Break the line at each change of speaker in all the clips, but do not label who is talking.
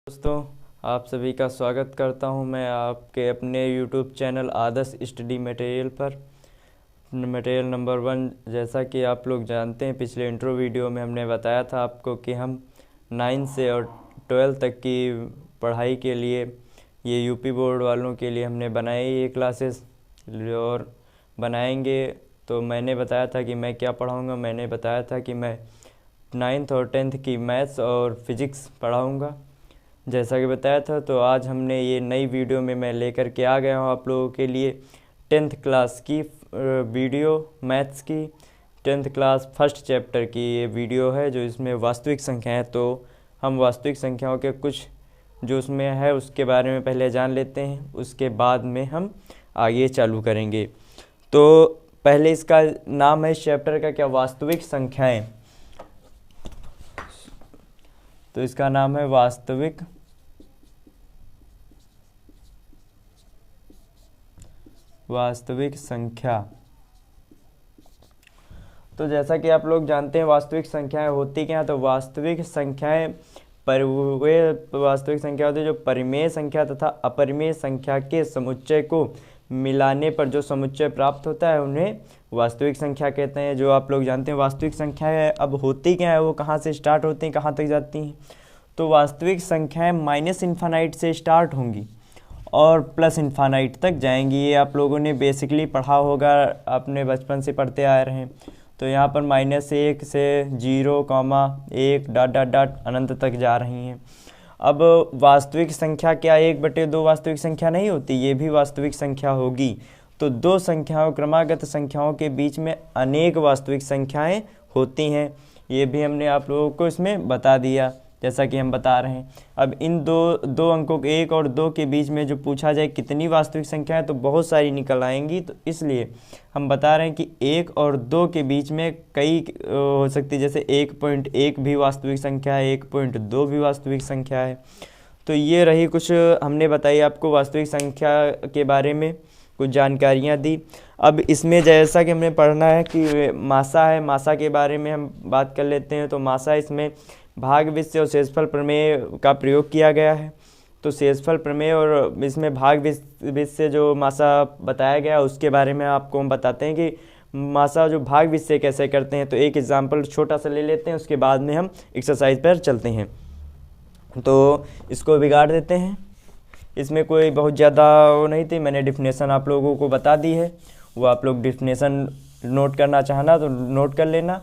दोस्तों, आप सभी का स्वागत करता हूं मैं आपके अपने YouTube चैनल आदर्श स्टडी मटेरियल पर। मटेरियल नंबर 1, जैसा कि आप लोग जानते हैं, पिछले इंट्रो वीडियो में हमने बताया था आपको कि हम 9 से और 12 तक की पढ़ाई के लिए ये यूपी बोर्ड वालों के लिए हमने बनाई ये क्लासेस और बनाएंगे। तो मैंने बताया था कि मैं क्या पढ़ाऊँगा। मैंने बताया था कि मैं 9th और 10th की मैथ्स और फिज़िक्स पढ़ाऊँगा, जैसा कि बताया था। तो आज हमने ये नई वीडियो में मैं लेकर के आ गया हूँ आप लोगों के लिए 10th क्लास की वीडियो, मैथ्स की 10th क्लास फर्स्ट चैप्टर की ये वीडियो है, जो इसमें वास्तविक संख्या है। तो हम वास्तविक संख्याओं के कुछ जो उसमें है उसके बारे में पहले जान लेते हैं, उसके बाद में हम आगे चालू करेंगे। तो पहले इसका नाम है इस चैप्टर का क्या, वास्तविक संख्याएं। तो इसका नाम है वास्तविक संख्या। तो जैसा कि आप लोग जानते हैं वास्तविक संख्याएं होती क्या हैं। तो वास्तविक संख्याएं वे वास्तविक संख्या होती है जो परिमेय संख्या तथा अपरिमेय संख्या के समुच्चय को मिलाने पर जो समुच्चय प्राप्त होता है उन्हें वास्तविक संख्या कहते हैं। जो आप लोग जानते हैं वास्तविक संख्याएं अब होती क्या है, वो कहाँ से स्टार्ट होती हैं, कहाँ तक जाती हैं। तो वास्तविक संख्याएं -इन्फानाइट से स्टार्ट होंगी और +इन्फानाइट तक जाएंगी। ये आप लोगों ने बेसिकली पढ़ा होगा, आपने बचपन से पढ़ते आ रहे हैं। तो यहाँ पर -1 से 0, 1 डॉट डॉट डॉट अनंत तक जा रही हैं। अब वास्तविक संख्या क्या 1/2 वास्तविक संख्या नहीं होती, ये भी वास्तविक संख्या होगी। तो दो संख्याओं क्रमागत संख्याओं के बीच में अनेक वास्तविक संख्याएं होती हैं, ये भी हमने आप लोगों को इसमें बता दिया, जैसा कि हम बता रहे हैं। अब इन दो अंकों के 1 और 2 के बीच में जो पूछा जाए कितनी वास्तविक संख्या है, तो बहुत सारी निकल आएंगी। तो इसलिए हम बता रहे हैं कि 1 और 2 के बीच में कई हो सकती है, जैसे 1.1 भी वास्तविक संख्या है, 1.2 भी वास्तविक संख्या है। तो ये रही कुछ हमने बताई आपको वास्तविक संख्या के बारे में कुछ जानकारियाँ दी। अब इसमें जैसा कि हमने पढ़ना है कि मासा है, मासा के बारे में हम बात कर लेते हैं। तो मासा इसमें भाग विश्य और शेषफल प्रमेय का प्रयोग किया गया है। तो शेषफल प्रमेय और इसमें भाग विश्य जो मासा बताया गया उसके बारे में आपको हम बताते हैं कि मासा जो भाग विश्य कैसे करते हैं। तो एक एग्जाम्पल छोटा सा ले लेते हैं, उसके बाद में हम एक्सरसाइज पर चलते हैं। तो इसको बिगाड़ देते हैं, इसमें कोई बहुत ज़्यादा वो नहीं थी, मैंने डिफिनेशन आप लोगों को बता दी है, वो आप लोग डिफिनेशन नोट करना चाहना तो नोट कर लेना।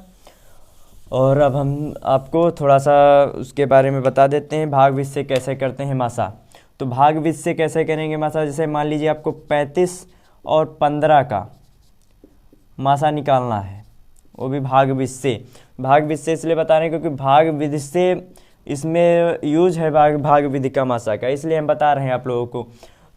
और अब हम आपको थोड़ा सा उसके बारे में बता देते हैं, भाग विश्य कैसे करते हैं मासा। तो भाग विश्य कैसे करेंगे मासा, जैसे मान लीजिए आपको 35 और 15 का मासा निकालना है, वो भी भाग विश्य। भाग विश्य इसलिए बता रहे हैं क्योंकि भाग विधि से इसमें यूज है भाग विधि का मासा का, इसलिए हम बता रहे हैं आप लोगों को।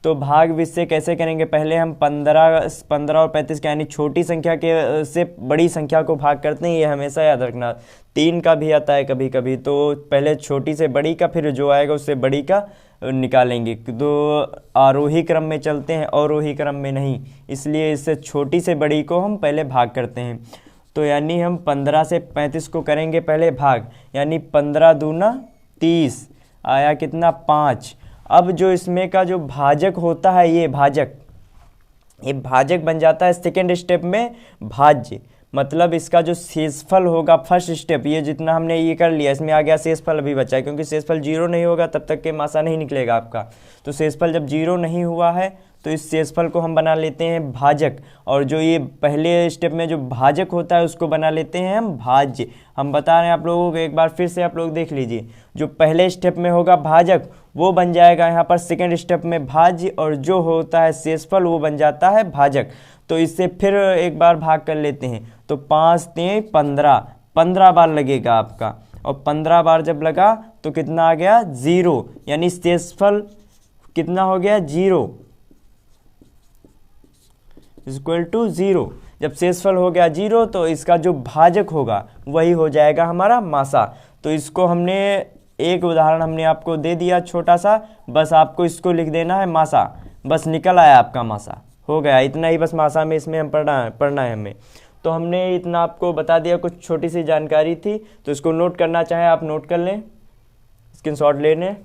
तो भाग विश्य कैसे करेंगे, पहले हम 15 और 35 यानी छोटी संख्या के से बड़ी संख्या को भाग करते हैं, ये हमेशा याद रखना। 3 का भी आता है कभी कभी, तो पहले छोटी से बड़ी का, फिर जो आएगा उससे बड़ी का निकालेंगे। तो आरोही क्रम में चलते हैं, अवरोही क्रम में नहीं, इसलिए इससे छोटी से बड़ी को हम पहले भाग करते हैं। तो यानी हम 15 से 35 को करेंगे पहले भाग, यानी 15 दूना 30 आया कितना 5। अब जो इसमें का जो भाजक होता है, ये भाजक बन जाता है सेकेंड स्टेप में भाज्य, मतलब इसका जो शेषफल होगा फर्स्ट स्टेप, ये जितना हमने ये कर लिया, इसमें आ गया शेषफल अभी बचा है, क्योंकि शेषफल 0 नहीं होगा तब तक के मासा नहीं निकलेगा आपका। तो शेषफल जब 0 नहीं हुआ है तो इस शेषफल को हम बना लेते हैं भाजक, और जो ये पहले स्टेप में जो भाजक होता है उसको बना लेते हैं हम भाज्य। हम बता रहे हैं आप लोगों को, एक बार फिर से आप लोग देख लीजिए, जो पहले स्टेप में होगा भाजक वो बन जाएगा यहाँ पर सेकेंड स्टेप में भाज्य, और जो होता है शेषफल वो बन जाता है भाजक। तो इससे फिर एक बार भाग कर लेते हैं, तो 5 3 15 बार लगेगा आपका, और 15 बार जब लगा तो कितना आ गया 0, यानी शेषफल कितना हो गया 0 इक्वल टू 0। जब शेषफल हो गया 0 तो इसका जो भाजक होगा वही हो जाएगा हमारा मासा। तो इसको हमने एक उदाहरण हमने आपको दे दिया छोटा सा, बस आपको इसको लिख देना है मासा, बस निकल आया आपका मासा, हो गया इतना ही बस मासा में इसमें हम पढ़ना है हमें। तो हमने इतना आपको बता दिया, कुछ छोटी सी जानकारी थी, तो इसको नोट करना चाहे आप नोट कर लें, स्क्रीनशॉट ले लें।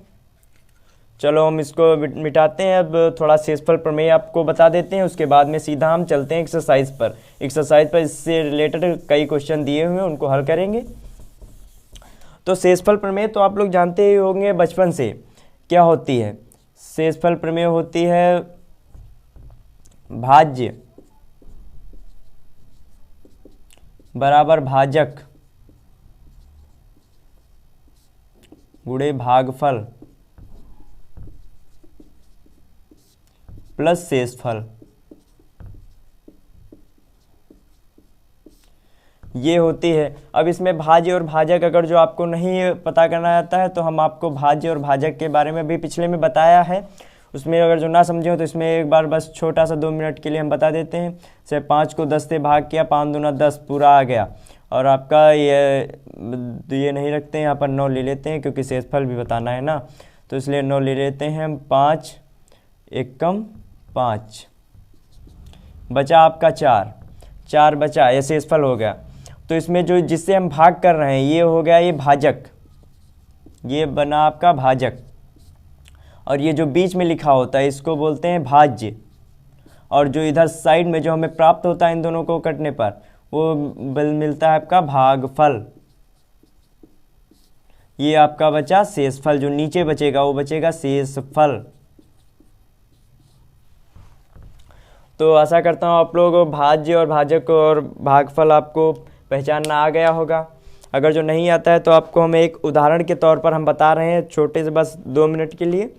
चलो हम इसको मिटाते हैं। अब थोड़ा शेषफल प्रमेय आपको बता देते हैं, उसके बाद में सीधा हम चलते हैं एक्सरसाइज पर। एक्सरसाइज पर इससे रिलेटेड कई क्वेश्चन दिए हुए हैं, उनको हल करेंगे। तो शेषफल प्रमेय तो आप लोग जानते ही होंगे बचपन से, क्या होती है। शेषफल प्रमेय होती है भाज्य बराबर भाजक गुणे भागफल प्लस शेषफल। ये होती है। अब इसमें भाज्य और भाजक अगर जो आपको नहीं पता करना आता है तो हम आपको भाज्य और भाजक के बारे में भी पिछले में बताया है, उसमें अगर जो ना समझे हो तो इसमें एक बार बस छोटा सा 2 मिनट के लिए हम बता देते हैं। जैसे 5 को 10 से भाग किया, 5 दूना 10 पूरा आ गया। और आपका ये नहीं रखते हैं, यहाँ पर 9 ले लेते हैं क्योंकि शेषफल भी बताना है ना, तो इसलिए 9 ले लेते हैं हम। 5 एकम 5, बचा आपका 4 बचा, ये शेषफल हो गया। तो इसमें जो जिससे हम भाग कर रहे हैं ये हो गया ये भाजक, ये बना आपका भाजक। और ये जो बीच में लिखा होता है इसको बोलते हैं भाज्य। और जो इधर साइड में जो हमें प्राप्त होता है इन दोनों को कटने पर वो मिलता है आपका भागफल। ये आपका बचा शेषफल, जो नीचे बचेगा वो बचेगा शेषफल। तो आशा करता हूँ आप लोग भाज्य और भाजक और भागफल आपको पहचानना आ गया होगा। अगर जो नहीं आता है तो आपको हम एक उदाहरण के तौर पर हम बता रहे हैं, छोटे से बस 2 मिनट के लिए।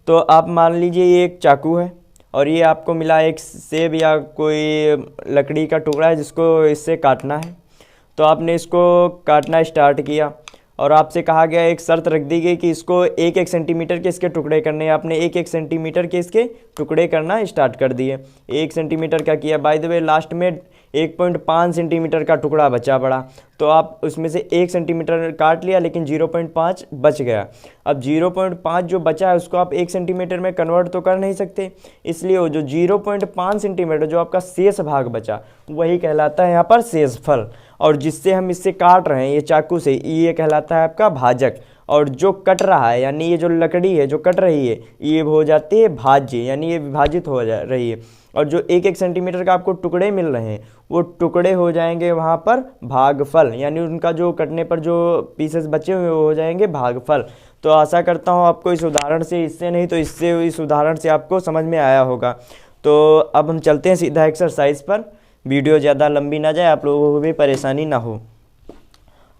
तो आप मान लीजिए ये एक चाकू है और ये आपको मिला एक सेब या कोई लकड़ी का टुकड़ा है जिसको इससे काटना है। तो आपने इसको काटना स्टार्ट किया और आपसे कहा गया, एक शर्त रख दी गई कि इसको 1-1 सेंटीमीटर के इसके टुकड़े करने हैं। आपने 1-1 सेंटीमीटर के इसके टुकड़े करना स्टार्ट कर दिए। 1 सेंटीमीटर का किया, बाय द वे लास्ट में 1.5 सेंटीमीटर का टुकड़ा बचा पड़ा, तो आप उसमें से 1 सेंटीमीटर काट लिया लेकिन 0.5 बच गया। अब 0.5 जो बचा है उसको आप 1 सेंटीमीटर में कन्वर्ट तो कर नहीं सकते, इसलिए वो जो 0.5 सेंटीमीटर जो आपका शेष भाग बचा वही कहलाता है यहाँ पर शेषफल। और जिससे हम इससे काट रहे हैं ये चाकू से, ये कहलाता है आपका भाजक। और जो कट रहा है यानी ये जो लकड़ी है जो कट रही है ये हो जाती है भाज्य, यानी ये विभाजित हो जा रही है। और जो 1-1 सेंटीमीटर का आपको टुकड़े मिल रहे हैं वो टुकड़े हो जाएंगे वहाँ पर भागफल, यानी उनका जो कटने पर जो पीसेस बचे हुए वो हो जाएंगे भागफल। तो आशा करता हूँ आपको इस उदाहरण से, इससे नहीं तो इससे, इस उदाहरण से आपको समझ में आया होगा। तो अब हम चलते हैं सीधा एक्सरसाइज पर, वीडियो ज़्यादा लंबी ना जाए, आप लोगों को भी परेशानी ना हो।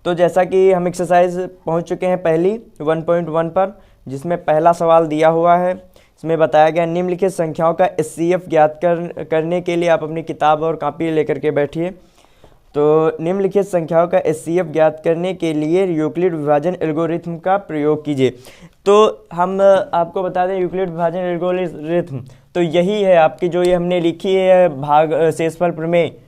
तो जैसा कि हम एक्सरसाइज पहुंच चुके हैं पहली 1.1 पर, जिसमें पहला सवाल दिया हुआ है। इसमें बताया गया निम्नलिखित संख्याओं का एचसीएफ ज्ञात करने के लिए आप अपनी किताब और कॉपी लेकर के बैठिए। तो निम्नलिखित संख्याओं का एचसीएफ ज्ञात करने के लिए यूक्लिड विभाजन एल्गोरिथम का प्रयोग कीजिए। तो हम आपको बता दें यूक्लिड विभाजन एल्गोरिथम तो यही है आपकी जो ये हमने लिखी है भाग शेषफल प्रमेय।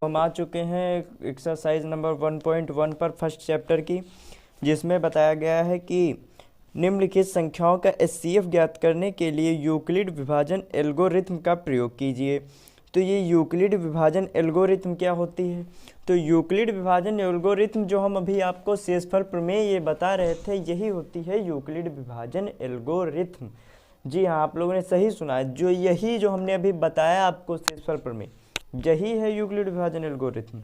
हम आ चुके हैं एक्सरसाइज नंबर 1.1 पर फर्स्ट चैप्टर की, जिसमें बताया गया है कि निम्नलिखित संख्याओं का एचसीएफ ज्ञात करने के लिए यूक्लिड विभाजन एल्गोरिथम का प्रयोग कीजिए। तो ये यूक्लिड विभाजन एल्गोरिथम क्या होती है? तो यूक्लिड विभाजन एल्गोरिथम जो हम अभी आपको शेषफल प्रमेय ये बता रहे थे यही होती है यूक्लिड विभाजन एल्गोरिथम। जी हाँ, आप लोगों ने सही सुना है, जो यही जो हमने अभी बताया आपको शेषफल प्रमेय यही है यूक्लिड विभाजन एल्गोरिथम।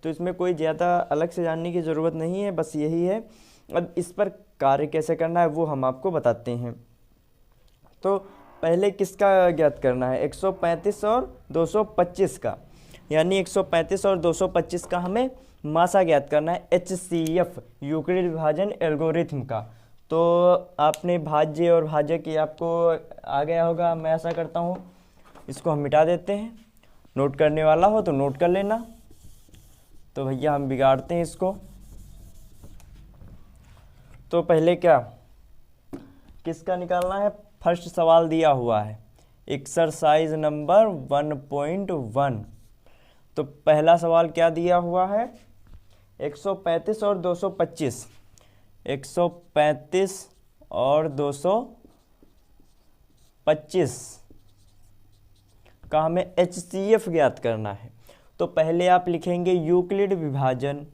तो इसमें कोई ज़्यादा अलग से जानने की ज़रूरत नहीं है, बस यही है। अब इस पर कार्य कैसे करना है वो हम आपको बताते हैं। तो पहले किसका ज्ञात करना है? 135 और 225 का, यानी 135 और 225 का हमें मासा ज्ञात करना है, एचसीएफ यूक्लिड विभाजन एल्गोरिथम का। तो आपने भाज्य और भाजक ये आपको आ गया होगा, मैं ऐसा करता हूँ इसको हम मिटा देते हैं। नोट करने वाला हो तो नोट कर लेना। तो भैया हम बिगाड़ते हैं इसको। तो पहले क्या किसका निकालना है? फर्स्ट सवाल दिया हुआ है एक्सरसाइज नंबर 1.1। तो पहला सवाल क्या दिया हुआ है? 135 और 225। 135 और 225 का हमें एचसीएफ ज्ञात करना है। तो पहले आप लिखेंगे यूक्लिड विभाजन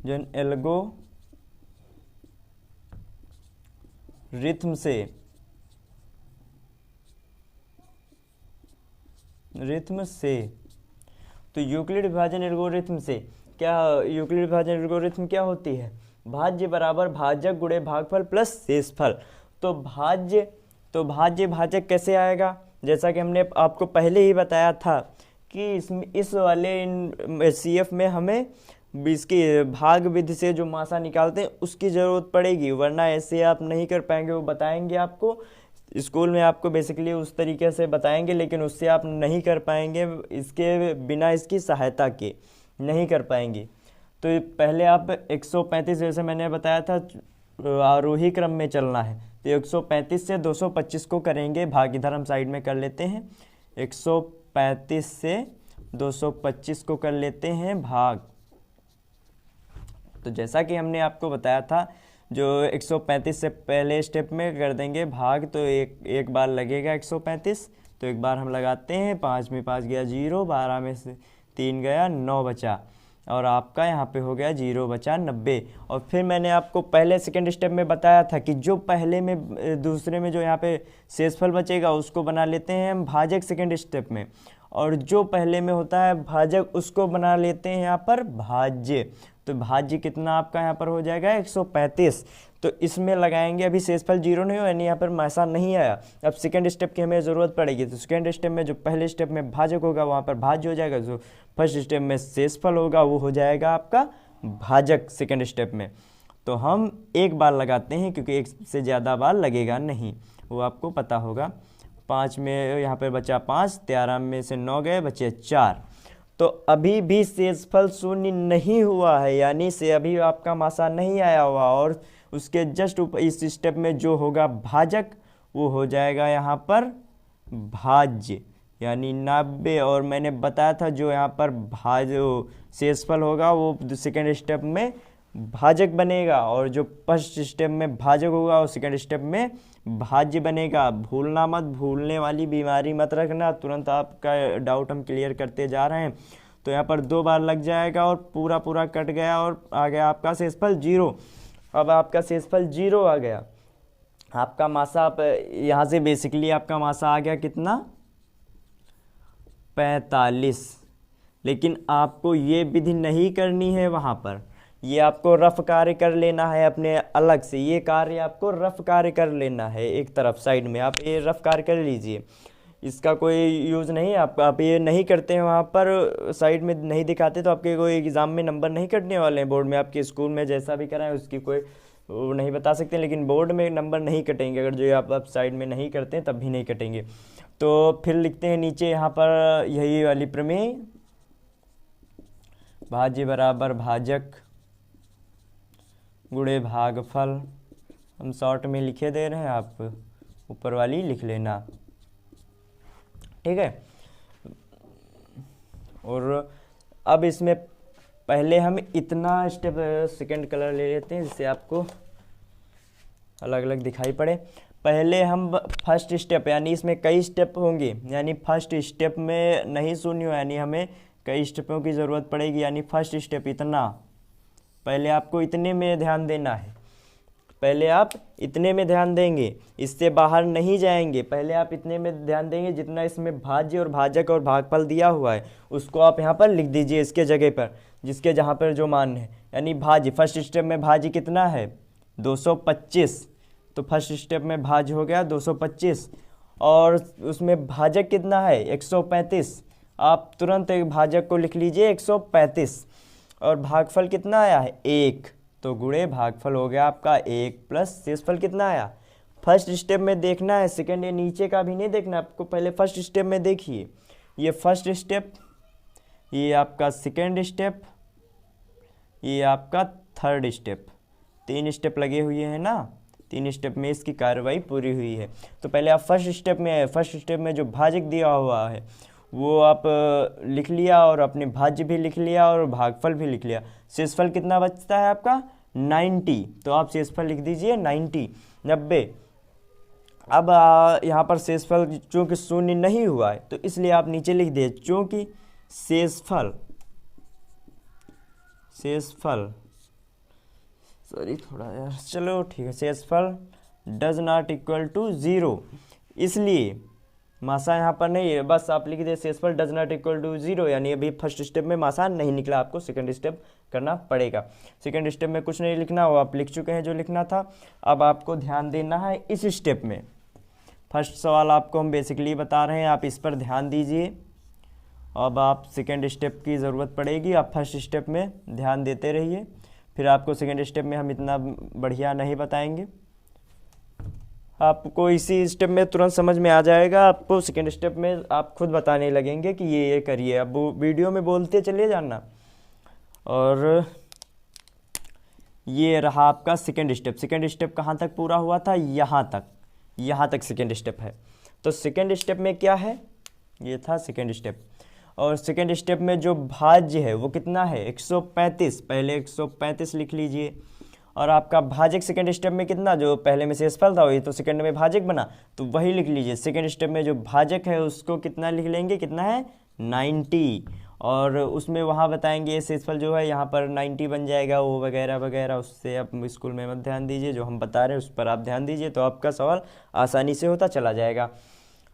जन एल्गो रिथम से तो यूक्लिड विभाजन एल्गोरिथम से क्या, यूक्लिड विभाजन एल्गोरिथम क्या होती है? भाज्य बराबर भाजक गुणे भागफल प्लस शेषफल। तो भाज्य भाजक कैसे आएगा? जैसा कि हमने आपको पहले ही बताया था कि इस वाले CF में हमें इसकी भाग विधि से जो मासा निकालते हैं उसकी ज़रूरत पड़ेगी, वरना ऐसे आप नहीं कर पाएंगे। वो बताएंगे आपको स्कूल में, आपको बेसिकली उस तरीके से बताएंगे, लेकिन उससे आप नहीं कर पाएंगे, इसके बिना इसकी सहायता के नहीं कर पाएंगे। तो पहले आप 135, जैसे मैंने बताया था आरोही क्रम में चलना है, तो 135 से 225 को करेंगे भाग। इधर हम साइड में कर लेते हैं, 135 से 225 को कर लेते हैं भाग। तो जैसा कि हमने आपको बताया था, जो 135 से पहले स्टेप में कर देंगे भाग, तो एक बार लगेगा 135, तो एक बार हम लगाते हैं, 5 में 5 गया 0, 12 में से 3 गया 9 बचा, और आपका यहाँ पे हो गया 0 बचा 90। और फिर मैंने आपको पहले सेकंड स्टेप में बताया था कि जो पहले में दूसरे में जो यहाँ पे शेषफल बचेगा उसको बना लेते हैं हम भाजक सेकंड स्टेप में, और जो पहले में होता है भाजक उसको बना लेते हैं यहाँ पर भाज्य। तो भाज्य कितना आपका यहाँ पर हो जाएगा 135। तो इसमें लगाएंगे, अभी शेषफल 0 नहीं हो, यानी यहाँ पर मासा नहीं आया। अब सेकंड स्टेप की हमें ज़रूरत पड़ेगी, तो सेकंड स्टेप में जो पहले स्टेप में भाजक होगा वहाँ पर भाज्य हो जाएगा, जो फर्स्ट स्टेप में शेषफल होगा वो हो जाएगा आपका भाजक सेकंड स्टेप में। तो हम एक बार लगाते हैं, क्योंकि एक से ज़्यादा बार लगेगा नहीं, वो आपको पता होगा। 5 में यहाँ पर बचा 5, 13 में से 9 गए, बचे 4। तो अभी भी शेषफल 0 नहीं हुआ है, यानी से अभी आपका मासा नहीं आया हुआ, और उसके जस्ट ऊपर इस स्टेप में जो होगा भाजक वो हो जाएगा यहाँ पर भाज्य, यानी 90। और मैंने बताया था जो यहाँ पर शेषफल होगा वो सेकेंड स्टेप में भाजक बनेगा, और जो फर्स्ट स्टेप में भाजक होगा और सेकेंड स्टेप में भाज्य बनेगा। भूलना मत, भूलने वाली बीमारी मत रखना, तुरंत आपका डाउट हम क्लियर करते जा रहे हैं। तो यहाँ पर 2 बार लग जाएगा और पूरा पूरा कट गया, और आ गया आपका शेषफल 0। अब आपका शेषफल 0 आ गया, आपका मासा आप यहाँ से बेसिकली आपका मासा आ गया कितना 45। लेकिन आपको ये विधि नहीं करनी है वहाँ पर, ये आपको रफ कार्य कर लेना है अपने अलग से। ये कार्य आपको रफ कार्य कर लेना है एक तरफ साइड में, आप ये रफ कार्य कर लीजिए, इसका कोई यूज़ नहीं है। आप ये नहीं करते हैं वहाँ पर साइड में नहीं दिखाते, तो आपके कोई एग्ज़ाम में नंबर नहीं कटने वाले हैं। बोर्ड में आपके स्कूल में जैसा भी कराएं उसकी कोई वो नहीं बता सकते, लेकिन बोर्ड में नंबर नहीं कटेंगे अगर जो आप साइड में नहीं करते हैं, तब भी नहीं कटेंगे। तो फिर लिखते हैं नीचे यहाँ पर यही वाली प्रमेय, भाज्य बराबर भाजक गुणे भागफल। हम शॉर्ट में लिखे दे रहे हैं, आप ऊपर वाली लिख लेना, ठीक है। और अब इसमें पहले हम इतना स्टेप सेकंड कलर ले लेते हैं जिससे आपको अलग अलग दिखाई पड़े। पहले हम फर्स्ट स्टेप, यानी इसमें कई स्टेप होंगे, यानी फर्स्ट स्टेप में नहीं शून्य हो, यानी हमें कई स्टेपों की ज़रूरत पड़ेगी। यानी फर्स्ट स्टेप इतना, पहले आपको इतने में ध्यान देना है, पहले आप इतने में ध्यान देंगे, इससे बाहर नहीं जाएंगे। पहले आप इतने में ध्यान देंगे, जितना इसमें भाज्य और भाजक और भागफल दिया हुआ है उसको आप यहाँ पर लिख दीजिए इसके जगह पर, जिसके जहाँ पर जो मान है। यानी भाज्य, फर्स्ट स्टेप में भाज्य कितना है 225, तो फर्स्ट स्टेप में भाज्य हो गया 225, और उसमें भाजक कितना है 135। आप तुरंत एक भाजक को लिख लीजिए 135, और भागफल कितना आया है 1, तो गुणे भागफल हो गया आपका 1 प्लस शेषफल कितना आया। फर्स्ट स्टेप में देखना है, सेकंड या नीचे का भी नहीं देखना आपको, पहले फर्स्ट स्टेप में देखिए। ये फर्स्ट स्टेप, ये आपका सेकंड स्टेप, ये आपका थर्ड स्टेप, 3 स्टेप लगे हुए हैं ना, 3 स्टेप में इसकी कार्रवाई पूरी हुई है। तो पहले आप फर्स्ट स्टेप में आए, फर्स्ट स्टेप में जो भाजक दिया हुआ है वो आप लिख लिया, और अपने भाज्य भी लिख लिया और भागफल भी लिख लिया। शेषफल कितना बचता है आपका 90, तो आप शेषफल लिख दीजिए 90। अब यहाँ पर शेषफल चूँकि शून्य नहीं हुआ है तो इसलिए आप नीचे लिख दिए, चूँकि शेषफल सॉरी थोड़ा यार, चलो ठीक है। शेषफल डज नॉट इक्वल टू 0, इसलिए मासा यहाँ पर नहीं है, बस आप लिख दे शेषफल डज नॉट इक्वल टू 0, यानी अभी फर्स्ट स्टेप में मासा नहीं निकला, आपको सेकंड स्टेप करना पड़ेगा। सेकंड स्टेप में कुछ नहीं लिखना, वो आप लिख चुके हैं जो लिखना था। अब आपको ध्यान देना है इस स्टेप में। फर्स्ट सवाल आपको हम बेसिकली बता रहे हैं, आप इस पर ध्यान दीजिए। अब आप सेकेंड स्टेप की ज़रूरत पड़ेगी, आप फर्स्ट स्टेप में ध्यान देते रहिए, फिर आपको सेकेंड स्टेप में हम इतना बढ़िया नहीं बताएंगे, आपको इसी स्टेप में तुरंत समझ में आ जाएगा। आपको सेकेंड स्टेप में आप खुद बताने लगेंगे कि ये करिए, अब वीडियो में बोलते चलिए जाना। और ये रहा आपका सेकेंड स्टेप। सेकेंड स्टेप कहाँ तक पूरा हुआ था? यहाँ तक सेकेंड स्टेप है। तो सेकेंड स्टेप में क्या है? ये था सेकेंड स्टेप। और सेकेंड स्टेप में जो भाज्य है वो कितना है? 135। पहले 135 लिख लीजिए। और आपका भाजक सेकेंड स्टेप में कितना, जो पहले में शेषफल था वही तो सेकेंड में भाजक बना, तो वही लिख लीजिए। सेकेंड स्टेप में जो भाजक है उसको कितना लिख लेंगे? कितना है? 90। और उसमें वहाँ बताएंगे शेषफल जो है यहाँ पर 90 बन जाएगा, वो वगैरह वगैरह। उससे आप स्कूल में मत ध्यान दीजिए, जो हम बता रहे हैं उस पर आप ध्यान दीजिए, तो आपका सवाल आसानी से होता चला जाएगा।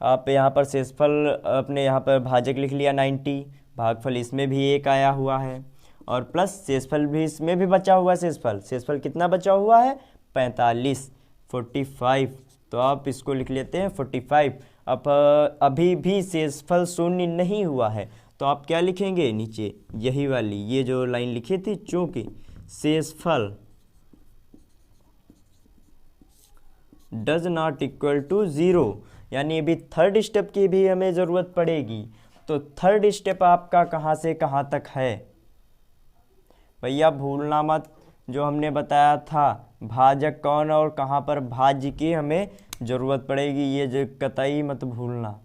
आप यहाँ पर शेषफल अपने यहाँ पर भाजक लिख लिया 90, भागफल इसमें भी 1 आया हुआ है, और प्लस शेषफल भी इसमें भी बचा हुआ है। शेषफल कितना बचा हुआ है? 45। तो आप इसको लिख लेते हैं 45। अब अभी भी शेषफल शून्य नहीं हुआ है, तो आप क्या लिखेंगे? नीचे यही वाली ये जो लाइन लिखी थी, चूंकि शेषफल डज नॉट इक्वल टू 0, यानी अभी थर्ड स्टेप की भी हमें ज़रूरत पड़ेगी। तो थर्ड स्टेप आपका कहाँ से कहाँ तक है भैया? भूलना मत, जो हमने बताया था भाजक कौन और कहाँ पर भाज्य की हमें ज़रूरत पड़ेगी, ये जो कतई मत भूलना।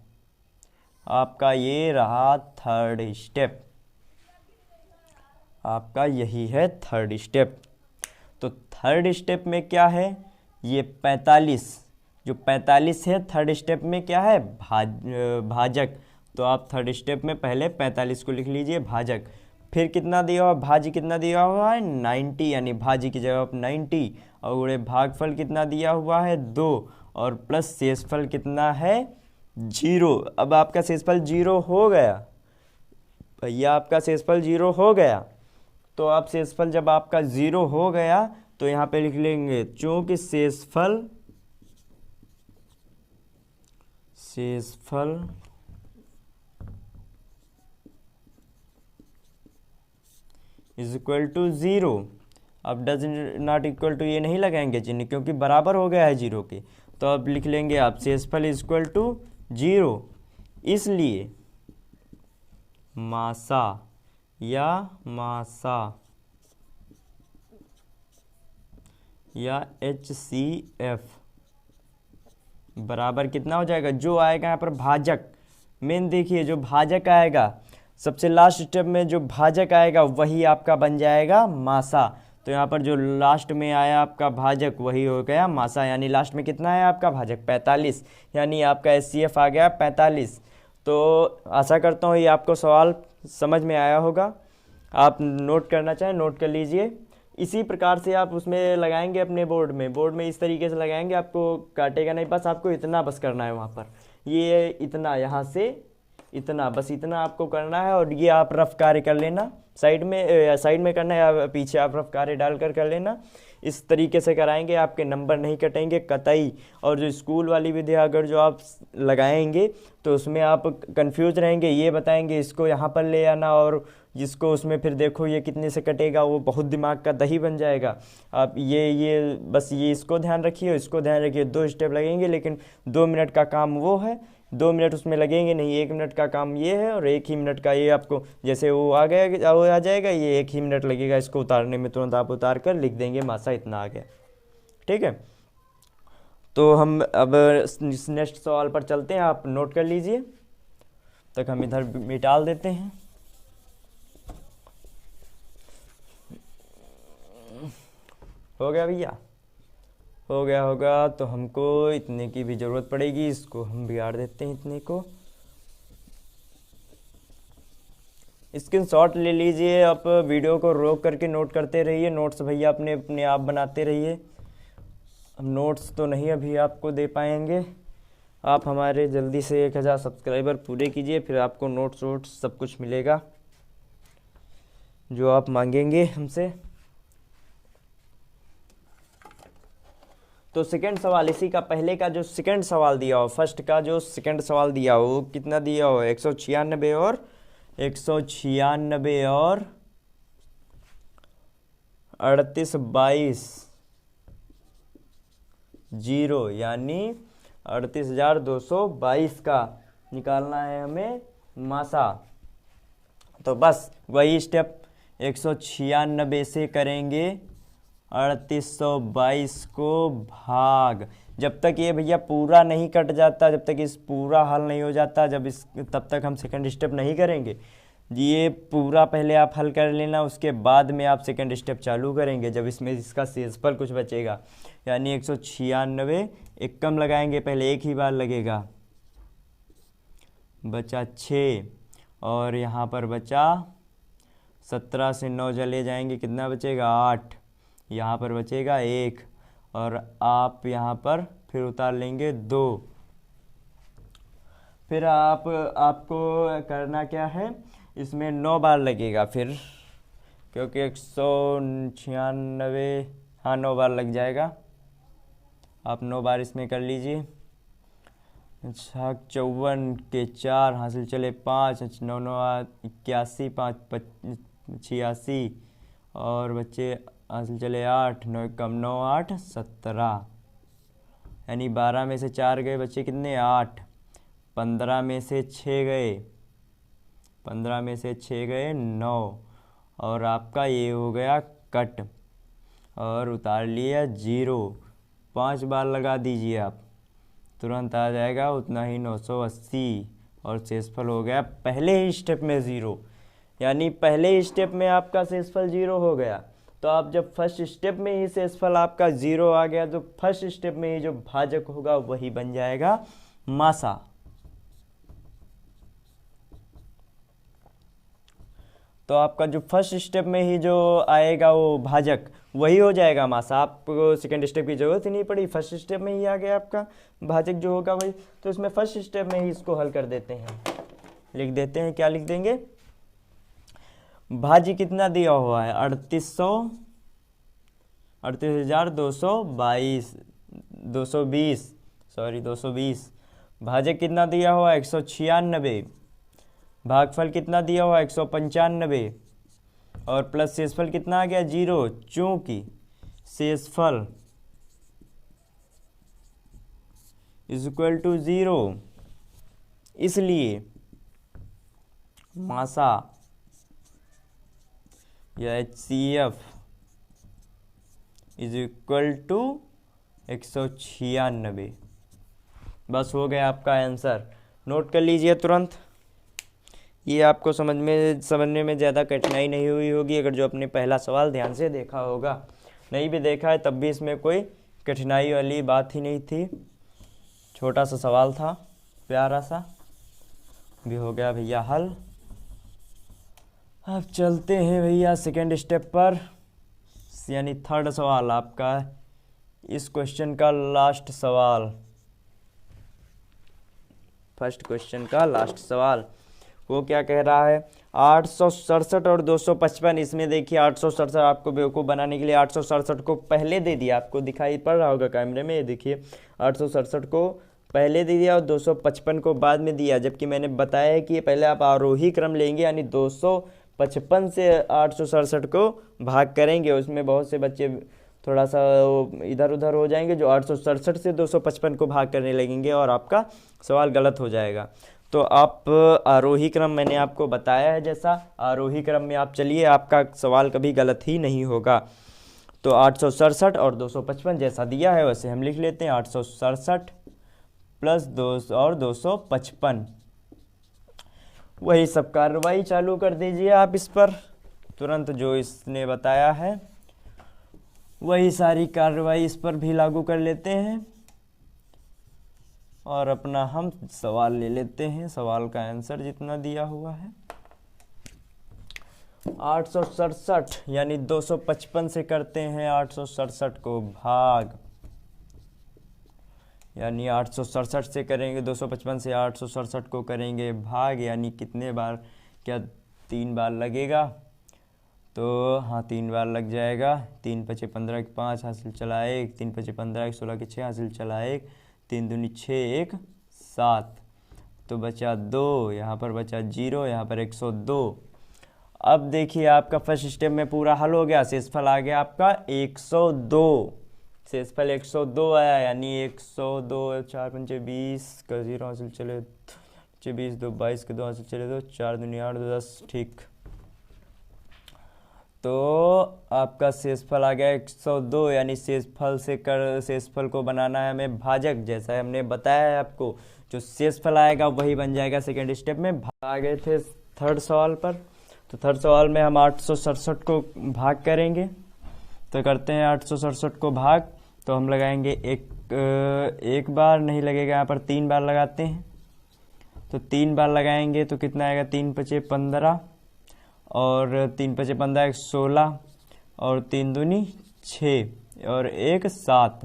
आपका ये रहा थर्ड स्टेप, आपका यही है थर्ड स्टेप। तो थर्ड स्टेप में क्या है? ये 45, जो 45 है थर्ड स्टेप में क्या है? भाजक। तो आप थर्ड स्टेप में पहले 45 को लिख लीजिए भाजक। फिर कितना दिया हुआ? भाज्य कितना दिया हुआ है? 90, यानी भाज्य की जगह 90। और भागफल कितना दिया हुआ है? 2, और प्लस शेषफल कितना है? 0। अब आपका शेषफल 0 हो गया भैया, आपका शेषफल 0 हो गया। तो आप शेषफल जब आपका 0 हो गया तो यहाँ पे लिख लेंगे, चूंकि शेषफल इज इक्वल टू 0। अब डज नॉट इक्वल टू ये नहीं लगाएंगे चिन्ह, क्योंकि बराबर हो गया है 0 के। तो अब लिख लेंगे आप शेषफल इज इक्वल टू 0, इसलिए मासा या HCF बराबर कितना हो जाएगा? जो आएगा यहाँ पर भाजक, मेन देखिए जो भाजक आएगा सबसे लास्ट स्टेप में, जो भाजक आएगा वही आपका बन जाएगा मासा। तो यहाँ पर जो लास्ट में आया आपका भाजक वही हो गया मासा, यानी लास्ट में कितना है आपका भाजक? 45, यानी आपका HCF आ गया 45। तो आशा करता हूँ ये आपको सवाल समझ में आया होगा। आप नोट करना चाहें नोट कर लीजिए। इसी प्रकार से आप उसमें लगाएंगे अपने बोर्ड में इस तरीके से लगाएंगे, आपको काटेगा नहीं, बस आपको इतना बस करना है वहाँ पर, ये इतना यहाँ से इतना, बस इतना आपको करना है। और ये आप रफ कार्य कर लेना, साइड में करना है या पीछे आप रफ कार्य डालकर कर लेना। इस तरीके से कराएंगे, आपके नंबर नहीं कटेंगे कतई। और जो स्कूल वाली विधि अगर जो आप लगाएंगे तो उसमें आप कंफ्यूज रहेंगे, ये बताएंगे इसको यहाँ पर ले आना, और जिसको उसमें फिर देखो ये कितने से कटेगा, वो बहुत दिमाग का दही बन जाएगा। आप ये बस ये इसको ध्यान रखिए, इसको ध्यान रखिए। 2 स्टेप लगेंगे, लेकिन 2 मिनट का काम वो है, 2 मिनट उसमें लगेंगे नहीं, 1 मिनट का काम ये है, और 1 ही मिनट का ये आपको जैसे वो आ गया वो आ जाएगा, ये 1 ही मिनट लगेगा इसको उतारने में, तुरंत आप उतार कर लिख देंगे मासा इतना आ गया। ठीक है, तो हम अब नेक्स्ट सवाल पर चलते हैं, आप नोट कर लीजिए, तक हम इधर मिटा देते हैं। हो गया भैया? हो गया होगा, तो हमको इतने की भी ज़रूरत पड़ेगी, इसको हम बिगाड़ देते हैं इतने को। स्क्रीनशॉट ले लीजिए, आप वीडियो को रोक करके नोट करते रहिए, नोट्स भैया अपने अपने आप बनाते रहिए। हम नोट्स तो नहीं अभी आपको दे पाएंगे, आप हमारे जल्दी से 1000 सब्सक्राइबर पूरे कीजिए, फिर आपको नोट्स वोट्स सब कुछ मिलेगा जो आप मांगेंगे हमसे। तो सेकंड सवाल, इसी का पहले का जो सेकंड सवाल दिया हो, फर्स्ट का जो सेकंड सवाल दिया हो, कितना दिया हो, 196 और 196 और 38 22 जीरो, यानी 38,222 का निकालना है हमें मासा। तो बस वही स्टेप 196 से करेंगे 3822 को भाग, जब तक ये भैया पूरा नहीं कट जाता, जब तक इस पूरा हल नहीं हो जाता, तब तक हम सेकंड स्टेप नहीं करेंगे। ये पूरा पहले आप हल कर लेना, उसके बाद में आप सेकंड स्टेप चालू करेंगे जब इसमें इसका शेषफल कुछ बचेगा। यानी 196 एक कम लगाएंगे, पहले एक ही बार लगेगा, बचा 6 और यहाँ पर बचा 17 से 9 चले जाएंगे, कितना बचेगा 8, यहाँ पर बचेगा 1 और आप यहाँ पर फिर उतार लेंगे 2। फिर आपको करना क्या है, इसमें 9 बार लगेगा फिर, क्योंकि 196, हाँ 9 बार लग जाएगा, आप 9 बार इसमें कर लीजिए। अच्छा 54 के 4 हासिल चले 5, 9 9 81, 5 86 और बच्चे हासिल चले 8, 9 कम 9 8 17, यानी 12 में से 4 गए, बच्चे कितने 8, 15 में से 6 गए, 15 में से 6 गए 9 और आपका ये हो गया कट और उतार लिया 0। 5 बार लगा दीजिए आप, तुरंत आ जाएगा उतना ही 980 और शेषफल हो गया पहले ही स्टेप में 0, यानी पहले ही स्टेप में आपका शेषफल 0 हो गया। तो आप जब फर्स्ट स्टेप में ही शेषफल आपका 0 आ गया, तो फर्स्ट स्टेप में ही जो भाजक होगा वही बन जाएगा मासा। तो आपका जो फर्स्ट स्टेप में ही जो आएगा वो भाजक वही हो जाएगा मासा, आपको सेकंड स्टेप की जरूरत ही नहीं पड़ी, फर्स्ट स्टेप में ही आ गया आपका भाजक जो होगा वही। तो इसमें फर्स्ट स्टेप में ही इसको हल कर देते हैं, लिख देते हैं, क्या लिख देंगे, भाज्य कितना दिया हुआ है 220, भाजक कितना दिया हुआ है 196, भागफल कितना दिया हुआ 195 और प्लस शेषफल कितना आ गया 0, चूंकि शेषफल इज इक्वल टू 0, इसलिए मासा या HCF इज इक्वल टू 196। बस हो गया आपका आंसर, नोट कर लीजिए तुरंत। ये आपको समझने में ज़्यादा कठिनाई नहीं हुई होगी अगर जो अपने पहला सवाल ध्यान से देखा होगा, नहीं भी देखा है तब भी इसमें कोई कठिनाई वाली बात ही नहीं थी, छोटा सा सवाल था, प्यारा सा भी हो गया भैया हल। अब चलते हैं भैया सेकंड स्टेप पर, यानी थर्ड सवाल आपका इस क्वेश्चन का लास्ट सवाल, फर्स्ट क्वेश्चन का लास्ट सवाल। वो क्या कह रहा है, 867 और 255, इसमें देखिए 867 आपको बेवकूफ़ बनाने के लिए 867 को पहले दे दिया, आपको दिखाई पड़ रहा होगा कैमरे में, ये देखिए 867 को पहले दे दिया और 255 को बाद में दिया, जबकि मैंने बताया है कि पहले आप आरोही क्रम लेंगे, यानी 255 से 867 को भाग करेंगे, उसमें बहुत से बच्चे थोड़ा सा इधर उधर हो जाएंगे जो 867 से 255 को भाग करने लगेंगे और आपका सवाल गलत हो जाएगा। तो आप आरोही क्रम मैंने आपको बताया है, जैसा आरोही क्रम में आप चलिए, आपका सवाल कभी गलत ही नहीं होगा। तो 867 और 255 जैसा दिया है वैसे हम लिख लेते हैं, 867 प्लस 2 और 255, वही सब कार्रवाई चालू कर दीजिए आप इस पर, तुरंत जो इसने बताया है वही सारी कार्रवाई इस पर भी लागू कर लेते हैं और अपना हम सवाल ले लेते हैं, सवाल का आंसर जितना दिया हुआ है। 867 यानी 255 से करते हैं 867 को भाग, यानी 867 से करेंगे 255 से 867 को करेंगे भाग, यानी कितने बार, क्या 3 बार लगेगा? तो हाँ 3 बार लग जाएगा। 3 पचे 15 के 5 हासिल चला 1, 3 पचे 15 के 16 के 6 हासिल चला 1, 3 दूनी 6 1 7, तो बचा 2, यहाँ पर बचा 0, यहाँ पर 102। अब देखिए आपका फर्स्ट स्टेप में पूरा हल हो गया, शेषफल आ गया आपका 102, शेषफल 102 आया, यानी 102 4 पंचे 20 का 0 हासिल चले 20, 2 22 के 2 हासिल चले 2, 4 दूनी 8 2 10, ठीक। तो आपका शेषफल आ गया 102, यानी शेषफल को बनाना है हमें भाजक, जैसा हमने बताया है आपको, जो शेषफल आएगा वही बन जाएगा सेकंड स्टेप में। आ गए थे थर्ड सवाल पर, तो थर्ड सवाल में हम 867 को भाग करेंगे, तो करते हैं 867 को भाग, तो हम लगाएंगे एक बार नहीं लगेगा, यहाँ पर 3 बार लगाते हैं, तो 3 बार लगाएंगे तो कितना आएगा, 3 पचे 15 और 3 पचे 15 16 और 3 दूनी 6 और 1 7,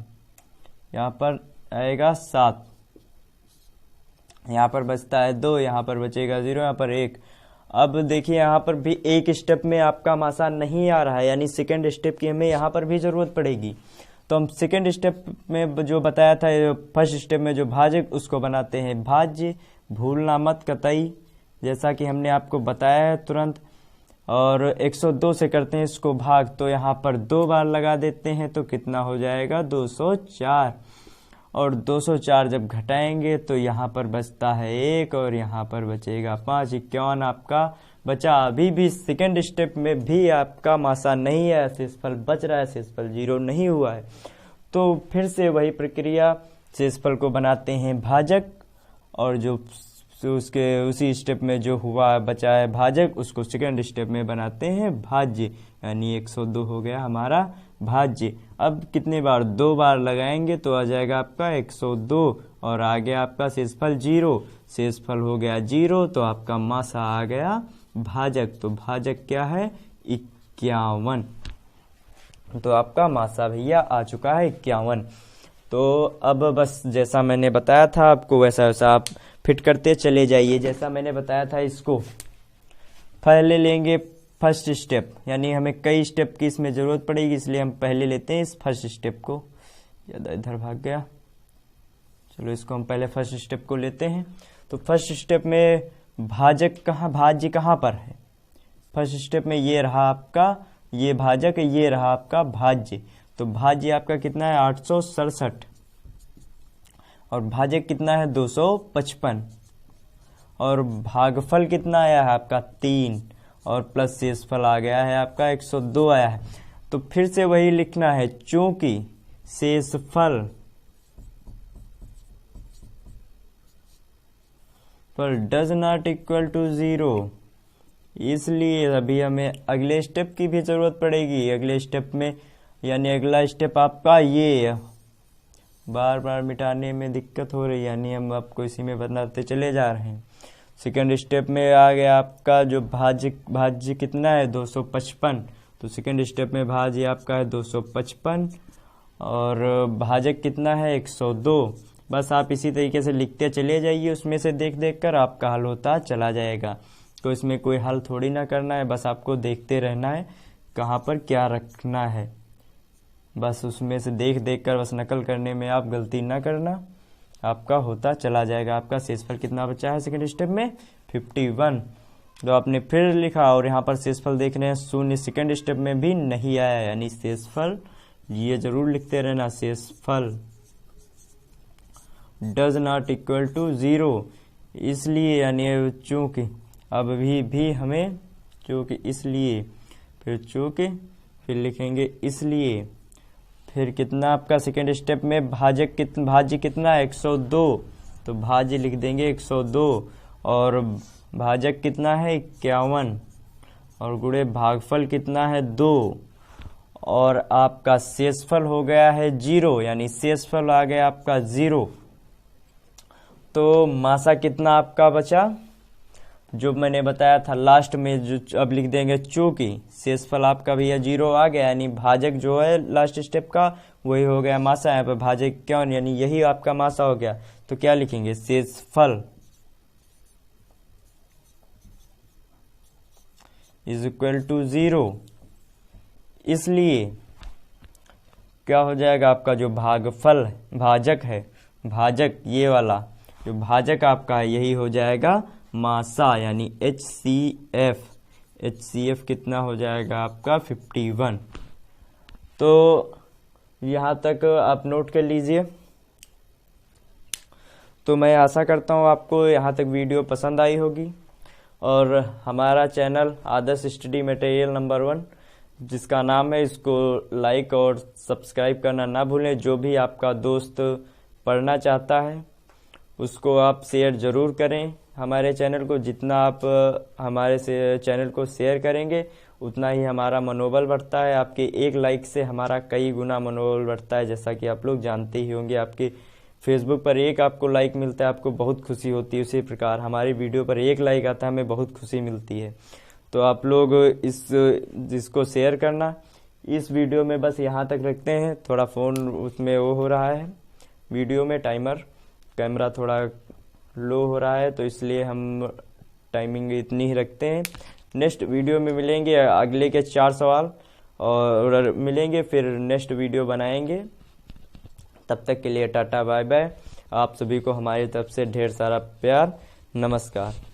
यहाँ पर आएगा 7, यहाँ पर बचता है 2, यहाँ पर बचेगा 0, यहाँ पर 1। अब देखिए यहाँ पर भी एक स्टेप में आपका मासा नहीं आ रहा है, यानी सेकंड स्टेप की हमें यहाँ पर भी ज़रूरत पड़ेगी। तो हम सेकंड स्टेप में जो बताया था, फर्स्ट स्टेप में जो भाजक, उसको बनाते हैं भाज्य, भूलना मत कतई, जैसा कि हमने आपको बताया है तुरंत। और 102 से करते हैं इसको भाग, तो यहाँ पर 2 बार लगा देते हैं, तो कितना हो जाएगा 204, और 204 जब घटाएंगे तो यहाँ पर बचता है 1 और यहाँ पर बचेगा 5, 51 आपका बचा। अभी भी सेकंड स्टेप में भी आपका मासा नहीं है, शेषफल बच रहा है, शेषफल 0 नहीं हुआ है। तो फिर से वही प्रक्रिया, शेषफल को बनाते हैं भाजक, और जो उसके उसी स्टेप में जो हुआ बचा है भाजक, उसको सेकंड स्टेप में बनाते हैं भाज्य, यानी 102 हो गया हमारा भाज्य। अब कितने बार, 2 बार लगाएंगे तो आ जाएगा आपका 102, और आ गया आपका शेषफल 0, शेषफल हो गया 0, तो आपका मासा आ गया भाजक। तो भाजक क्या है, 51, तो आपका मासा भैया आ चुका है 51। तो अब बस जैसा मैंने बताया था आपको, वैसा वैसा आप फिट करते चले जाइए। जैसा मैंने बताया था, इसको पहले लेंगे फर्स्ट स्टेप, यानी हमें कई स्टेप की इसमें ज़रूरत पड़ेगी, इसलिए हम पहले लेते हैं इस फर्स्ट स्टेप को। ज़्यादा इधर भाग गया, चलो इसको हम पहले फर्स्ट स्टेप को लेते हैं। तो फर्स्ट स्टेप में भाजक कहाँ, भाज्य कहाँ पर है? फर्स्ट स्टेप में ये रहा आपका, ये भाजक, ये रहा आपका भाज्य। तो भाज्य आपका कितना है, 867, और भाजक कितना है, 255, और भागफल कितना आया है आपका 3, और प्लस शेषफल आ गया है आपका 102 आया है। तो फिर से वही लिखना है, चूंकि शेषफल पर डज नॉट इक्वल टू 0, इसलिए अभी हमें अगले स्टेप की भी जरूरत पड़ेगी। अगले स्टेप में, यानी अगला स्टेप आपका ये, बार बार मिटाने में दिक्कत हो रही है, यानी हम आपको इसी में बनाते चले जा रहे हैं। सेकंड स्टेप में आ गया आपका जो भाज्य कितना है, 255, तो सेकंड स्टेप में भाज्य आपका है 255, और भाजक कितना है, 102। बस आप इसी तरीके से लिखते चले जाइए, उसमें से देख देख कर आपका हल होता चला जाएगा। तो इसमें कोई हल थोड़ी ना करना है, बस आपको देखते रहना है कहाँ पर क्या रखना है, बस उसमें से देख देख कर बस नकल करने में आप गलती ना करना, आपका होता चला जाएगा। आपका शेषफल कितना बचा है सेकंड स्टेप में, 51। तो आपने फिर लिखा, और यहाँ पर शेषफल देख रहे हैं 0 सेकंड स्टेप में भी नहीं आया, यानी शेषफल ये जरूर लिखते रहना, शेषफल डज नॉट इक्वल टू 0, इसलिए, यानी चूंकि, अब भी हमें चूंकि, इसलिए, फिर चूंकि, फिर लिखेंगे इसलिए, फिर कितना आपका सेकेंड स्टेप में भाज्य कितना है, 102, तो भाज्य लिख देंगे 102, और भाजक कितना है 51, और गुणे भागफल कितना है 2, और आपका शेषफल हो गया है 0, यानी शेषफल आ गया आपका 0। तो मासा कितना आपका बचा, जो मैंने बताया था लास्ट में, जो अब लिख देंगे चूंकि शेषफल आपका भैया 0 आ गया, यानी भाजक जो है लास्ट स्टेप का वही हो गया मासा। यहाँ पे भाजक क्यों, यानी यही आपका मासा हो गया। तो क्या लिखेंगे, शेषफल इज इक्वल टू 0। इसलिए क्या हो जाएगा, आपका जो भागफल भाजक है, भाजक ये वाला जो भाजक आपका है यही हो जाएगा मासा, यानी HCF। HCF कितना हो जाएगा आपका 51। तो यहाँ तक आप नोट कर लीजिए। तो मैं आशा करता हूँ आपको यहाँ तक वीडियो पसंद आई होगी, और हमारा चैनल आदर्श स्टडी मटेरियल नंबर 1 जिसका नाम है, इसको लाइक और सब्सक्राइब करना ना भूलें। जो भी आपका दोस्त पढ़ना चाहता है उसको आप शेयर ज़रूर करें हमारे चैनल को। जितना आप हमारे से चैनल को शेयर करेंगे उतना ही हमारा मनोबल बढ़ता है। आपके एक लाइक से हमारा कई गुना मनोबल बढ़ता है, जैसा कि आप लोग जानते ही होंगे। आपके फेसबुक पर एक आपको लाइक मिलता है, आपको बहुत खुशी होती है। उसी प्रकार हमारी वीडियो पर एक लाइक आता है, हमें बहुत खुशी मिलती है। तो आप लोग जिसको शेयर करना, इस वीडियो में बस यहाँ तक रखते हैं। थोड़ा फ़ोन उसमें वो हो रहा है, वीडियो में टाइमर कैमरा थोड़ा लो हो रहा है, तो इसलिए हम टाइमिंग इतनी ही रखते हैं। नेक्स्ट वीडियो में मिलेंगे, अगले के 4 सवाल और मिलेंगे, फिर नेक्स्ट वीडियो बनाएंगे। तब तक के लिए टाटा बाय बाय। आप सभी को हमारी तरफ से ढेर सारा प्यार, नमस्कार।